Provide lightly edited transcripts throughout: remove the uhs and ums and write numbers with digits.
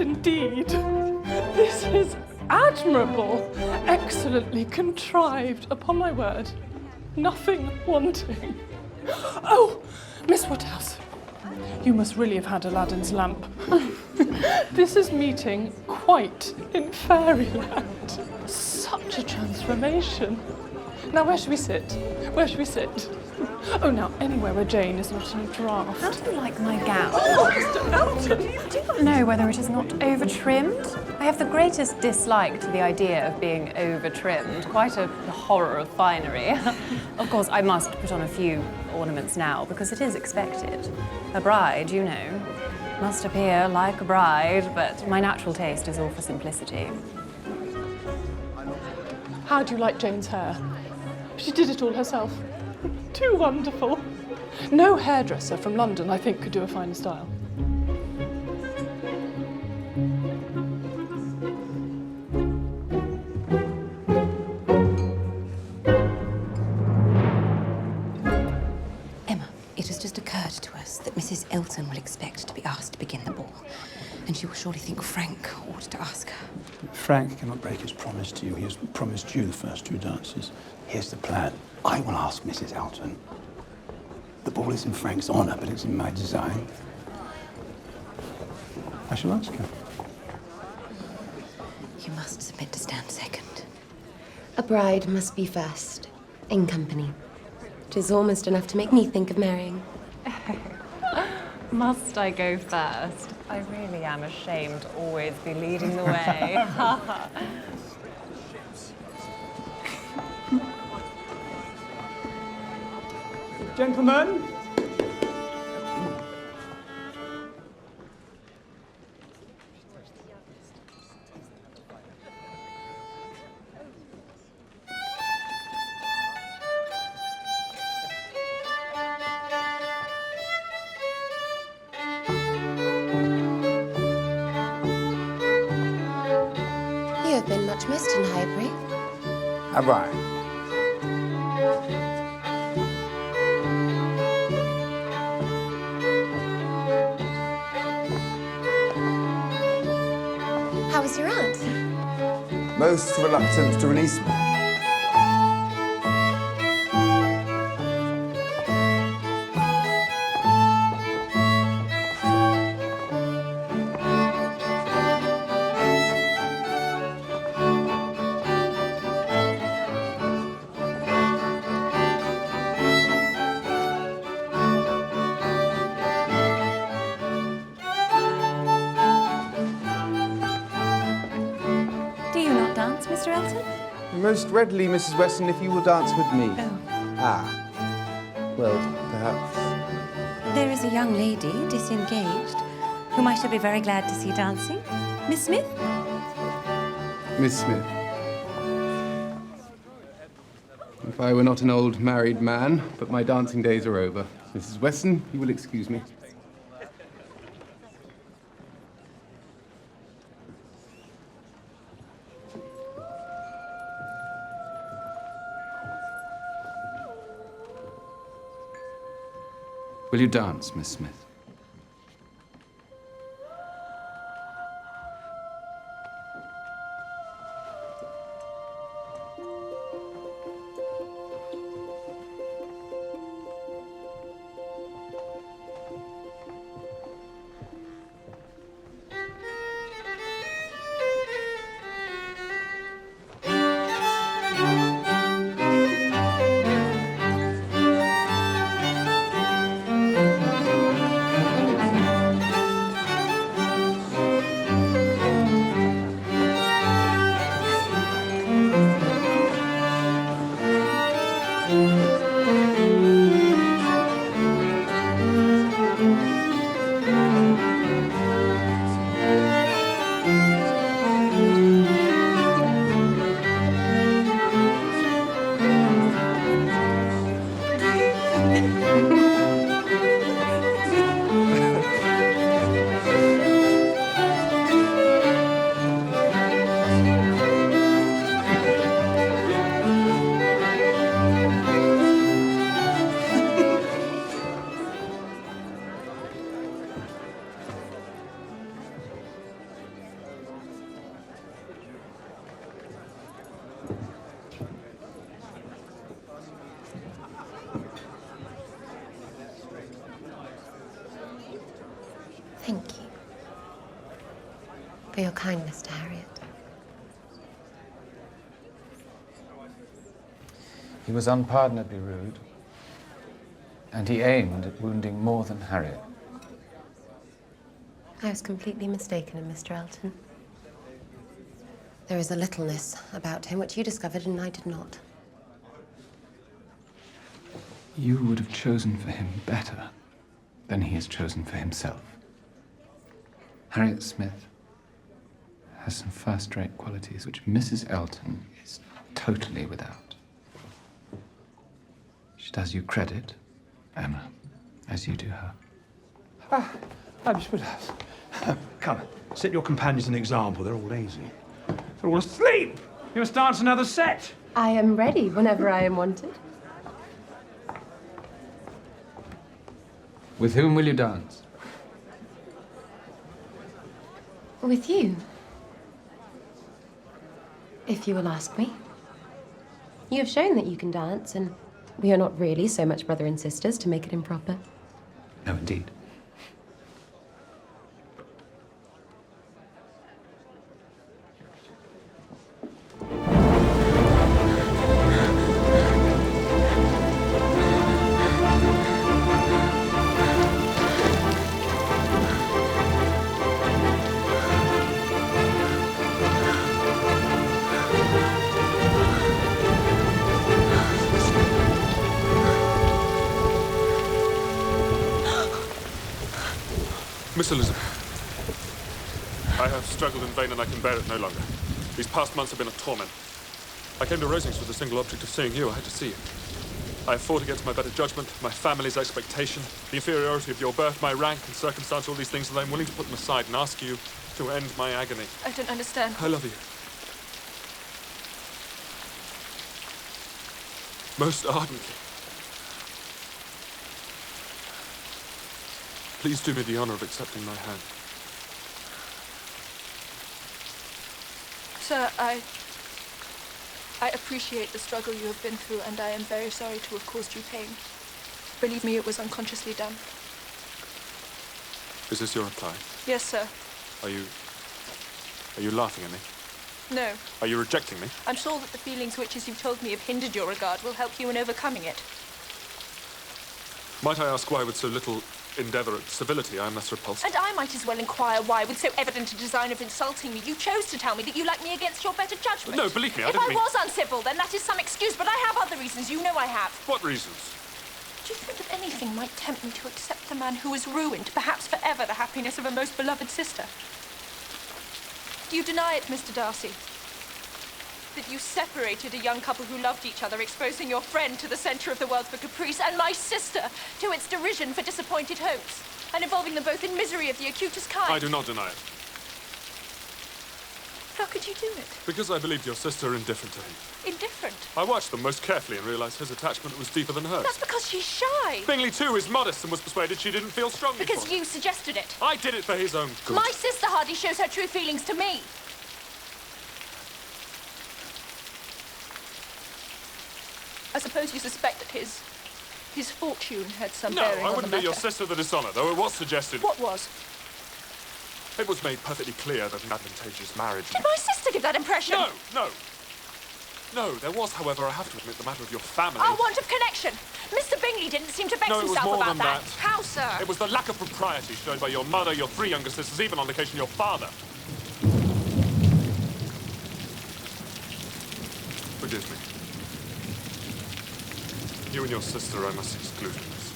indeed. This is admirable, excellently contrived, upon my word. Nothing wanting. Oh, Miss Woodhouse, you must really have had Aladdin's lamp. This is meeting quite in fairyland. Such a transformation. Now, where should we sit? Where should we sit? Oh, now, anywhere where Jane is not in a draught. How do you like my gown? Oh, Mr. Elton! I do not know whether it is not over-trimmed. I have the greatest dislike to the idea of being over-trimmed. Quite a horror of finery. Of course, I must put on a few ornaments now, because it is expected. A bride, you know, must appear like a bride, but my natural taste is all for simplicity. How do you like Jane's hair? She did it all herself. Too wonderful. No hairdresser from London, I think, could do a finer style. Emma, it has just occurred to us that Mrs. Elton will expect to be asked to begin the ball, and she will surely think Frank ought to ask her. Frank cannot break his promise to you. He has promised you the first 2 dances. Here's the plan. I will ask Mrs. Elton. The ball is in Frank's honour, but it's in my design. I shall ask her. You must submit to stand second. A bride must be first, in company. It is almost enough to make me think of marrying. Must I go first? I really am ashamed to always be leading the way. Gentlemen. You have been much missed in Highbury. Have I? How was your aunt? Most reluctant to release me. Mr. Elton? Most readily, Mrs. Weston, if you will dance with me. Oh. Ah. Well, perhaps. There is a young lady, disengaged, whom I shall be very glad to see dancing. Miss Smith? Miss Smith. If I were not an old married man, but my dancing days are over. Mrs. Weston, you will excuse me. Will you dance, Miss Smith? Thank you for your kindness to Harriet. He was unpardonably rude, and he aimed at wounding more than Harriet. I was completely mistaken in Mr. Elton. There is a littleness about him which you discovered and I did not. You would have chosen for him better than he has chosen for himself. Harriet Smith has some first-rate qualities which Mrs. Elton is totally without. She does you credit, Emma, as you do her. Miss Woodhouse. Come, set your companions an example. They're all lazy. They're all asleep. You must dance another set. I am ready whenever I am wanted. With whom will you dance? With you. If you will ask me. You have shown that you can dance, and we are not really so much brother and sisters to make it improper. No, indeed. Miss Elizabeth, I have struggled in vain and I can bear it no longer. These past months have been a torment. I came to Rosings with the single object of seeing you. I had to see you. I have fought against my better judgment, my family's expectation, the inferiority of your birth, my rank and circumstance, all these things, and I'm willing to put them aside and ask you to end my agony. I don't understand. I love you. Most ardently. Please do me the honor of accepting my hand. Sir, I appreciate the struggle you have been through, and I am very sorry to have caused you pain. Believe me, it was unconsciously done. Is this your reply? Yes, sir. Are you laughing at me? No. Are you rejecting me? I'm sure that the feelings which, as you've told me, have hindered your regard will help you in overcoming it. Might I ask why, with so little endeavour at civility, I am thus repulsed? And I might as well inquire why, with so evident a design of insulting me, you chose to tell me that you like me against your better judgment. No, believe me, I if didn't I mean... was uncivil, then that is some excuse, but I have other reasons. You know I have. What reasons? Do you think that anything might tempt me to accept the man who has ruined, perhaps forever, the happiness of a most beloved sister? Do you deny it, Mr. Darcy? That you separated a young couple who loved each other, exposing your friend to the centre of the world for caprice, and my sister to its derision for disappointed hopes, and involving them both in misery of the acutest kind? I do not deny it. How could you do it? Because I believed your sister indifferent to him. Indifferent? I watched them most carefully and realised his attachment was deeper than hers. That's because she's shy. Bingley, too, is modest and was persuaded she didn't feel strongly Because for him. you suggested it. I did it for his own good. My sister hardly shows her true feelings to me. I suppose you suspect that his fortune had some No, bearing on I the wouldn't do matter. your sister the dishonour, though it was suggested. What was? It was made perfectly clear that an advantageous marriage... Did my sister give that impression? No. No, there was, however, I have to admit, the matter of your family. Our want of connection. Mr. Bingley didn't seem to vex No, it was himself more about than that. How, sir? It was the lack of propriety shown by your mother, your 3 younger sisters, even on occasion your father. Forgive me. You and your sister I must exclude from this.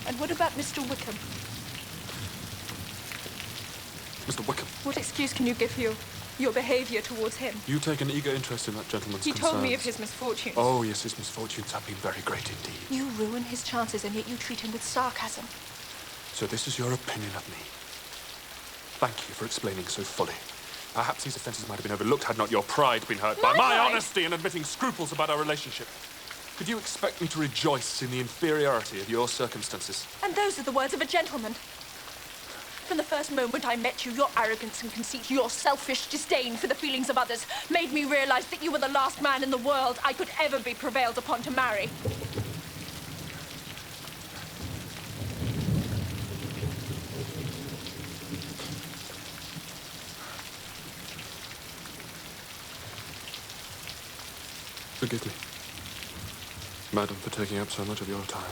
And what about Mr. Wickham? Mr. Wickham, What excuse can you give for your behaviour towards him? you take an eager interest in that gentleman's He concerns. told me of his misfortunes. Oh, yes, his misfortunes have been very great indeed. You ruin his chances, and yet you treat him with sarcasm. So this is your opinion of me. Thank you for explaining so fully. Perhaps these offences might have been overlooked had not your pride been hurt by my pride? honesty in admitting scruples about our relationship. Could you expect me to rejoice in the inferiority of your circumstances? And those are the words of a gentleman. From the first moment I met you, your arrogance and conceit, your selfish disdain for the feelings of others, made me realise that you were the last man in the world I could ever be prevailed upon to marry. Forgive me, madam, for taking up so much of your time.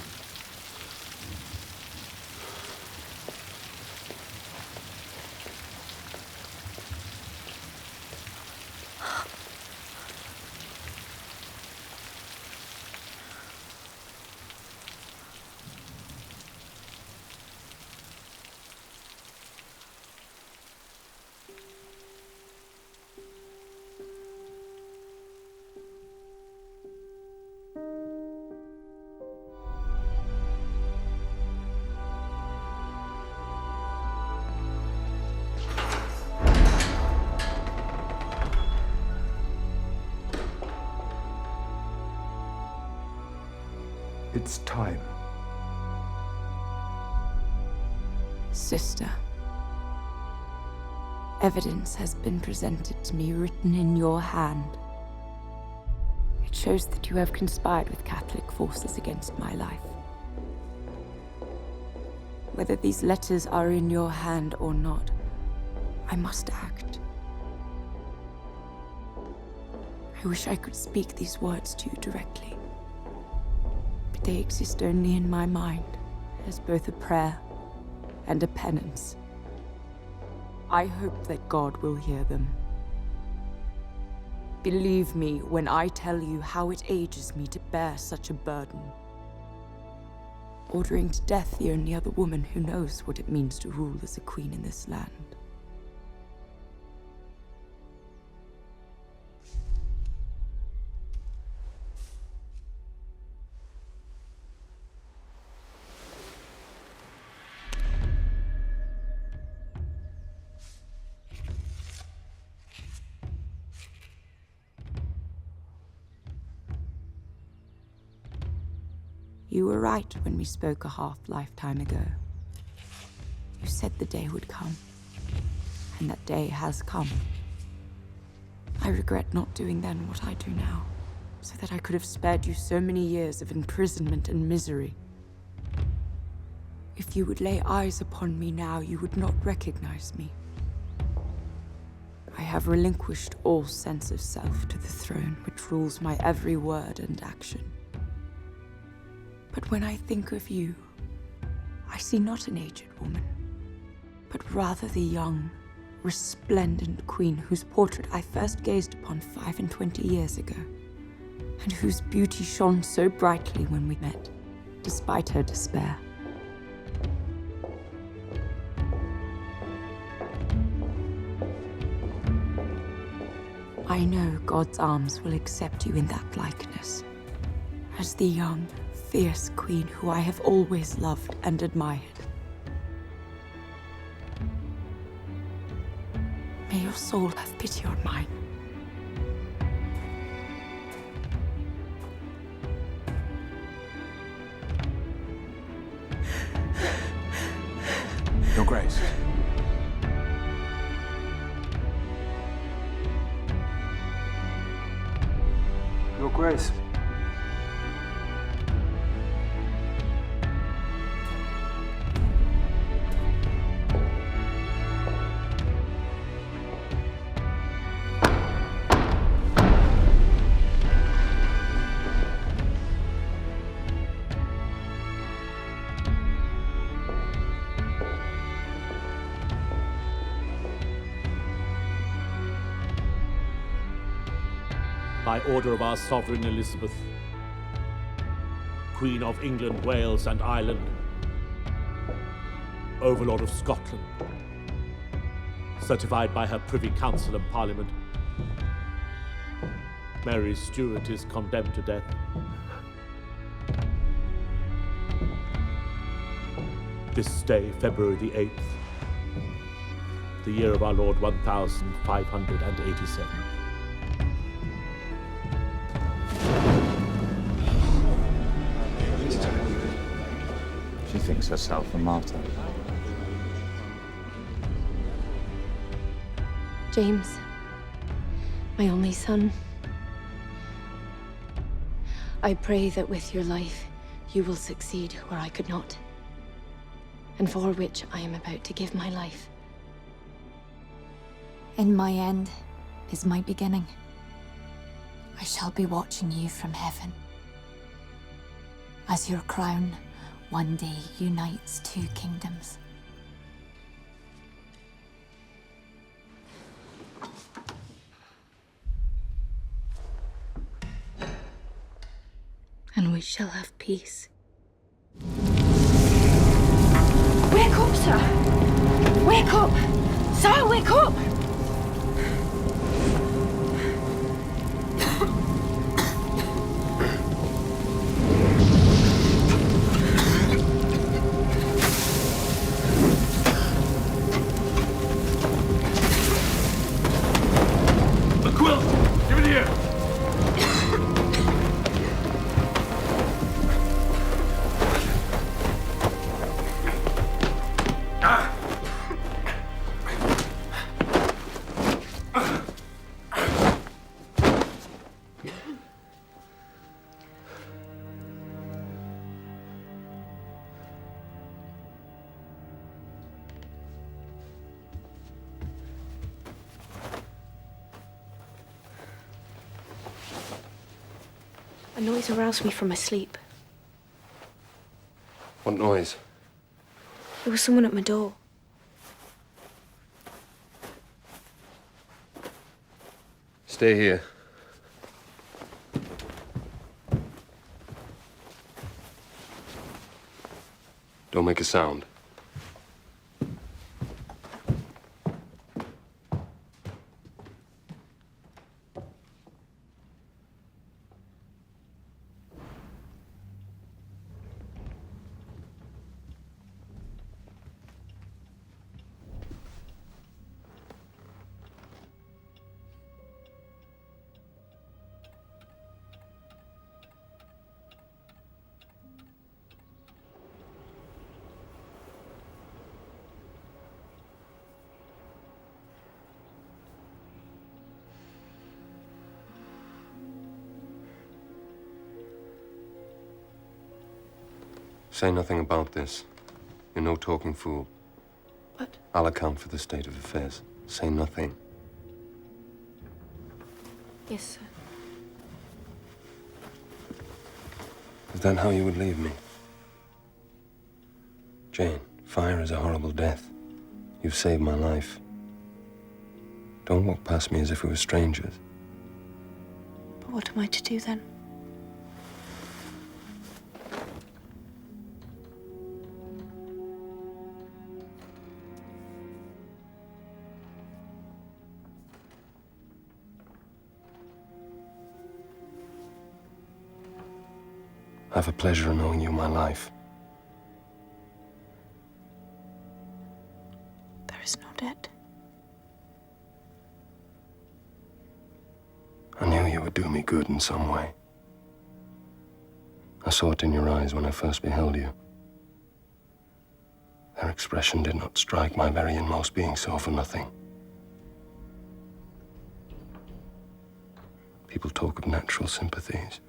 It's time. Sister, evidence has been presented to me written in your hand. It shows that you have conspired with Catholic forces against my life. Whether these letters are in your hand or not, I must act. I wish I could speak these words to you directly. But they exist only in my mind, as both a prayer and a penance. I hope that God will hear them. Believe me when I tell you how it ages me to bear such a burden. Ordering to death the only other woman who knows what it means to rule as a queen in this land. You were right when we spoke a half-lifetime ago. You said the day would come, and that day has come. I regret not doing then what I do now, so that I could have spared you so many years of imprisonment and misery. If you would lay eyes upon me now, you would not recognize me. I have relinquished all sense of self to the throne which rules my every word and action. But when I think of you, I see not an aged woman, but rather the young, resplendent queen whose portrait I first gazed upon 25 years ago, and whose beauty shone so brightly when we met, despite her despair. I know God's arms will accept you in that likeness, as the young, fierce queen who I have always loved and admired. May your soul have pity on mine. Your Grace. Your Grace. By order of our Sovereign Elizabeth, Queen of England, Wales and Ireland, Overlord of Scotland, certified by her Privy Council and Parliament, Mary Stuart is condemned to death. This day, February the 8th, the year of our Lord 1587. She thinks herself a martyr. James, my only son, I pray that with your life you will succeed where I could not, and for which I am about to give my life. In my end is my beginning. I shall be watching you from heaven. As your crown one day unites two kingdoms. And we shall have peace. Wake up, sir! Wake up! Sir, wake up! The quilt! Give it here! A noise aroused me from my sleep. What noise? There was someone at my door. Stay here. Don't make a sound. Say nothing about this. You're no talking fool. What? I'll account for the state of affairs. Say nothing. Yes, sir. Is that how you would leave me? Jane, fire is a horrible death. You've saved my life. Don't walk past me as if we were strangers. But what am I to do then? I have a pleasure in knowing you my life. There is no debt. I knew you would do me good in some way. I saw it in your eyes when I first beheld you. Their expression did not strike my very inmost being so for nothing. People talk of natural sympathies.